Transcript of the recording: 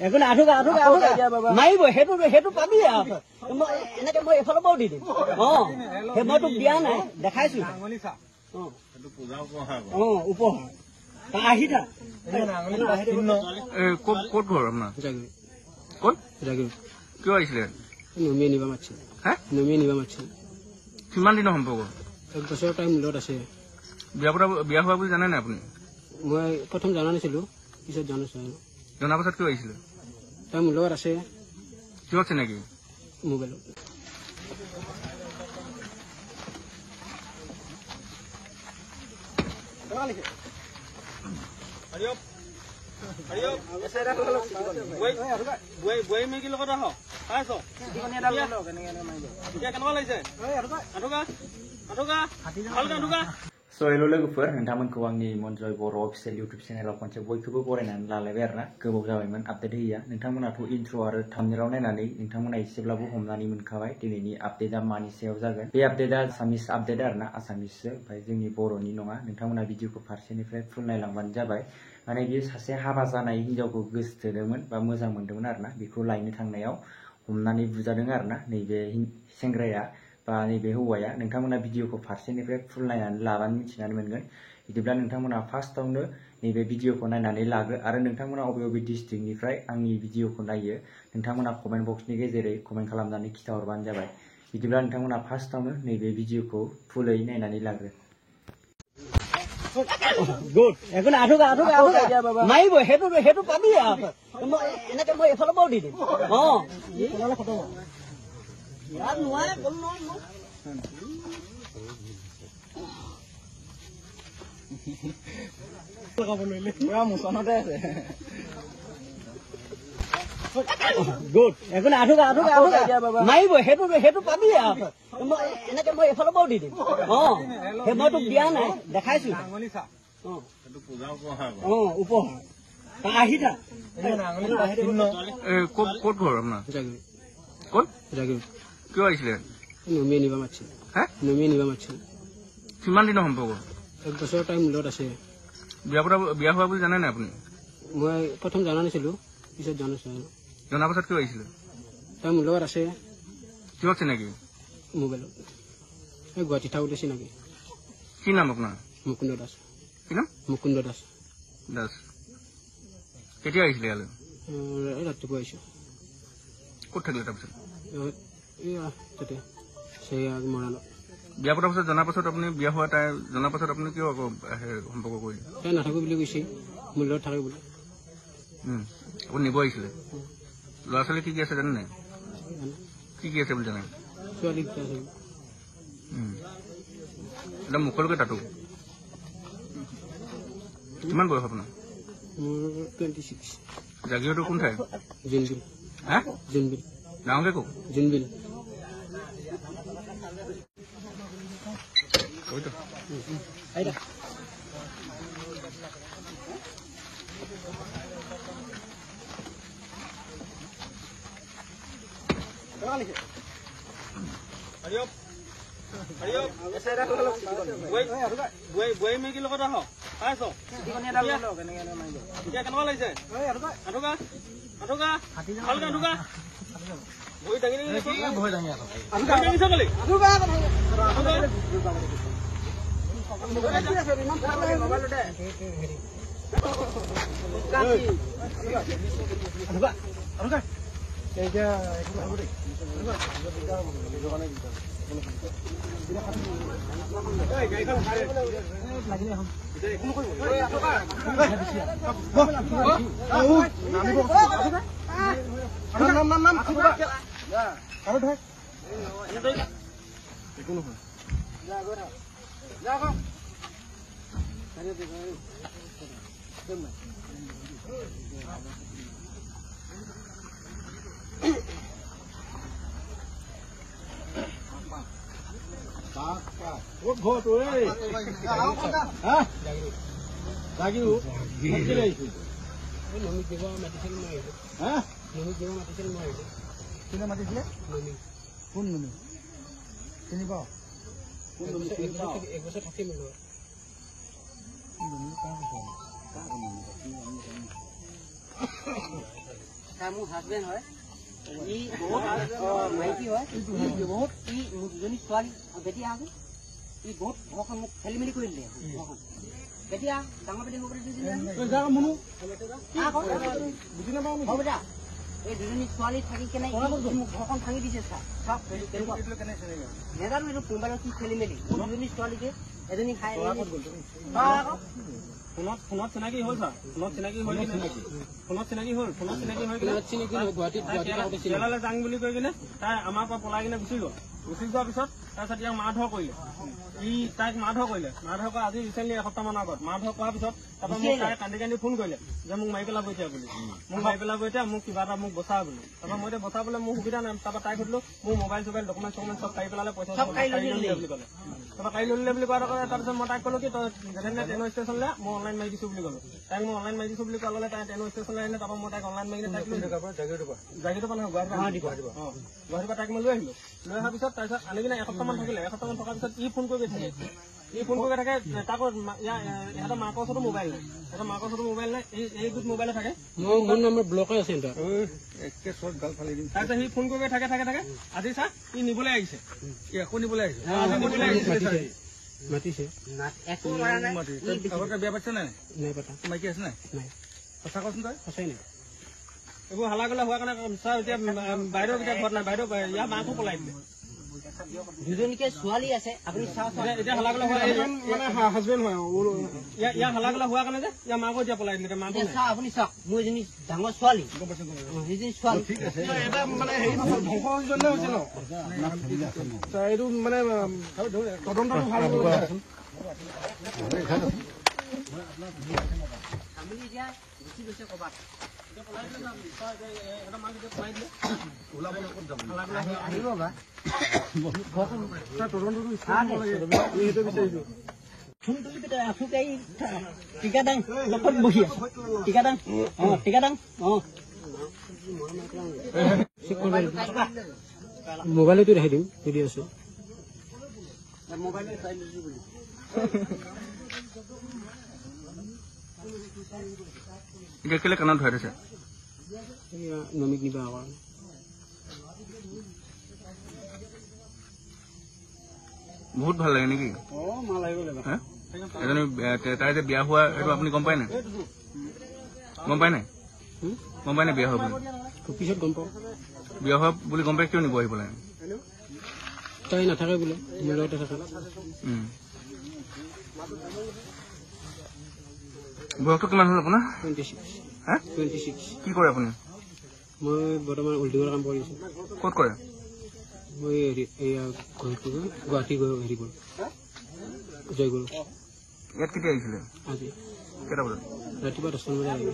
একো নাই মাৰিব সেইটো পাবি এনেকে মই এইফালৰ পৰাও দি দিম সেই মই তোক দিয়া নাই দেখাইছো উপহাৰ আহি থাক ক'ত ঘৰ আপোনাৰ ক'ত কিয় আহিছিলে নমিয়ে নিবা মাতিছিল কিমান দিনৰ সম্পৰ্ক 1 বছৰ টাইম লগত আছে বিয়া হোৱা বুলি জানে নাই আপুনি মই প্ৰথম জানা নাছিলো পিছত জানিছো জনাৰ পাছত কিয় আহিছিলে তাই মোৰ লগত আছে কিয় চিনাকি মোবাইলত So hello लोगोफोर नोंथांमोनखौ आंनि मनजय बर' अफिसियेल इउटुब चेनेलाव खनसे बयखौबो बरायनानै लालायबाय आरोना गोबाव जाबायमोन आपडेट होयिया नोंथांमोनाथ' इन्ट्र' आरो थाम्बनेइलाव नायनानै नोंथांमोना एसेब्लाबो हमनानै मोनखाबाय दिनैनि आपडेटआ मानि सायाव जागोन बे आपडेटआ आसामिस आपडेट आरोना आसामिससो ओमफ्राय जोंनि बर'नि नङा नोंथांमोना भिडिअखौ फारसेनिफ्राय फुल नायलांबानो जाबाय माने बियो सासे हाबा जानाय हिनजावखौ गोसोथोदोंमोन बा मोजां मोनदोंमोन आरोना बेखौ लायनो थांनायाव हमनानै बुजादों आरोना नैबे सेंग्राया बा नैबे हौवाया नोंथांमोना भिडिअखौ फारसेनिफ्राय फुल नायनानै लाबानो मिथिनानै मोनगोन बिदिब्ला नोंथांमोना फार्स्टआवनो नैबे भिडिअखौ नायनानै लाग्रो आरो नोंथांमोना बबे डिस्ट्रिक्टनिफ्राय आंनि भिडिअखौ नायो नोंथांमोना कमेन्ट बक्सनि गेजेरै कमेन्ट खालामनानै खिथाहरबानो जाबाय बिदिब्ला नोंथांमोना फार्स्टआवनो नैबे भिडिअखौ फुलै नायनानै लाग्रो গুড একো নাই মাৰিব সেইটো পাবি এনেকে মই এইফালৰ পৰাও দি দিম মোচনতে আছে গুড একো নাই মাৰিব সেইটো পাবি এনেকে মই এইফালৰ পৰাও দি দিম সেই মই তোক দিয়া নাই দেখাইছো উপহাৰ আহি থাক ক'ত ঘৰ আপোনাৰ ক'ত কিয় আহিছিলে নমিয়ে নিবা মাতিছিল কিমান দিনৰ সম্পৰ্ক 1 বছৰ টাইম লগত আছে বিয়া হোৱা বুলি জানে নাই আপুনি মই প্ৰথম জানা নাছিলো পিছত জানিছো জনাৰ পাছত কিয় আহিছিলে তাই মোৰ লগত আছে কিয় চিনাকি মোবাইলত গুৱাহাটী থাকোঁতে চিনাকি কি নাম আপোনাৰ মুকুন্দ দাস কি নাম মুকুন্দ দাস কেতিয়া আহিছিলে ইয়ালৈ ৰাতিপুৱা আহিছো ক'ত থাকিলে তাৰপিছত তাতে মৰাণত বিয়া পতাৰ পাছত জনাৰ পাছত আপুনি বিয়া হোৱা তাই জনাৰ পাছত আপুনি কিয় আকৌ সম্পৰ্ক কৰিলে তাই নাথাকো বুলি কৈছে মোৰ লগত থাকে বুলি আপুনি নিব আহিছিলে ল'ৰা ছোৱালী কি আছে জানে নাই কি আছে বুলি জানে ছোৱালী একদম মুখলৈকে তাতো কিমান বয়স আপোনাৰ মোৰ 26 জাগিৰটো কোন ঠাই জুনবিল জুনবিল ডাঙৰকে কওক জুনবিল মোৰ হাজবেণ্ড হয় ই বহুত মাইকী হয় বহুত ই মোৰ দুজনী ছোৱালী বেটি আহো ই বহুত ঘৰখন মোক খেলি মেলি কৰি দিলে ঘৰখন বেটি আহ ডাঙৰ বেটি হ'ব বেটা এই দুজনী ছোৱালী থাকি কেনে মোক ঘৰখন ভাঙি দিছে চাওক নেজানো এইটো মোবাইলত কি খেলি মেলি মোৰ দুজনী ছোৱালীকে এজনী খাই ফোনত চিনাকি হ'ল ছাৰ ফোনত চিনাকি হ'ল ফোনত চিনাকি হ'ল গুৱাহাটীলৈ যাং বুলি কৈ কিনে তাই আমাৰ পৰা পলাই কিনে গুচি যোৱাৰ পিছত তাৰপিছত ইয়াক মাৰধৰ কৰিলে ই তাইক মাৰধৰ কৰিলে মাৰধৰ কৰা আজি ৰিচেণ্টলি এসপ্তাহমানৰ আগত মাৰধৰ কৰাৰ পিছত তাৰপৰা মোক তাই কান্দি কান্দি ফোন কৰিলে যে মোক মাৰি পেলাব এতিয়া বুলি মোক মাৰি পেলাব এতিয়া মোক কিবা এটা মোক বচা বুলি তাৰপৰা মই এতিয়া বচাবলৈ মোৰ সুবিধা নাই তাৰপৰা তাই সুধিলো মোৰ মোবাইল চোবাইল ডকুমেণ্ট চকুমেণ্ট চব কাঢ়ি পেলালে পইচা চব কাঢ়ি ল'লে বুলি ক'লে তাৰপৰা কাঢ়ি ল'লে বুলি কোৱাৰ লগে তাৰপিছত মই তাইক ক'লো কি তই যেনে ট্ৰেইনৰ ষ্টেচনলৈ মই অনলাইন মাৰি দিছোঁ বুলি ক'লো তাইক মই অনলাইন মাৰি দিছোঁ বুলি কোৱাৰ লগে তাই ট্ৰেইনৰ ষ্টেচনলৈ আহিলে তাৰপৰা মই তাইক অনলাইন মাৰি কিনে তাইক জাগিৰটো নহয় গুৱাহাটীৰ পৰা তাইক মই লৈ আহিলোঁ লৈ অহাৰ পিছত তাৰপিছত আনি কিনে এসপ্তাহমান থাকিলে এসপ্তাহমান থকাৰ পিছত ই ফোন কৰি থাকে তাকো ইহঁতৰ মাকৰ ওচৰতো মোবাইল নাই ইহঁতৰ মাকৰ ওচৰতো মোবাইল নাই এই গোট মোবাইলে থাকে মোৰ নম্বৰ ব্লক আছে তাৰপিছত সি ফোন কৰি থাকে আজি চা ই নিবলৈ আহিছে আকৌ নিবলৈ আহিছে মাতিছে বিয়া পাতিছে নাই পাতা মাইকী আছে নাই সঁচা কচোন তই সঁচাই নাই এইবোৰ হালা গলা হোৱাৰ কাৰণে ছাৰ এতিয়া বাইদেউ এতিয়া ঘৰত নাই বাইদেউ ইয়াৰ মাকো পলাই দিলে দুজনীকে ছোৱালী আছে আপুনি চাওক এতিয়া হালা গলা হোৱা মানে হাজবেণ্ড হয় ইয়াৰ হালা গলা হোৱাৰ কাৰণে যে ইয়াৰ মাকো এতিয়া পলাই দিলে মাকো চাওক আপুনি চাওক মোৰ এজনী ডাঙৰ ছোৱালী সেইজনী ছোৱালী ঠিক আছে এটা মানে হেৰি ধ্বংস হৈছে ন এইটো মানে তদন্তটো ভাল হ'ব আমি এতিয়া গুচি গৈছে ক'ৰবাত টিকাদাং লগত বহি আছে টিকাদাং মোবাইলতো দেখাই দিম যদি আছে মোবাইলটো চাই দিছো বুলি এতিয়া কেলে কাণত ধৰাই থৈছে নমিক নিবা কাৰণে বহুত ভাল লাগে নেকি এজনী তাই যে বিয়া হোৱা এইটো আপুনি গম পায় নাই বিয়া হোৱা বুলি পিছত গম পাওঁ বিয়া হোৱা বুলি গম পাই কিয় নিব আহি পেলাই তাই নাথাকে বোলে মোৰ লগতে থাকে বয়সটো কিমান হ'ল আপোনাৰ 26 কি কৰে আপুনি মই বৰ্তমান উল্টিঙৰ কাম কৰি আছো ক'ত কৰে মই গুৱাহাটী হেৰি কৰোঁ জয়গুৰু ইয়াত কেতিয়া আহিছিলে আজি কেইটা বজাত ৰাতিপুৱা 10 বজাত আহিছে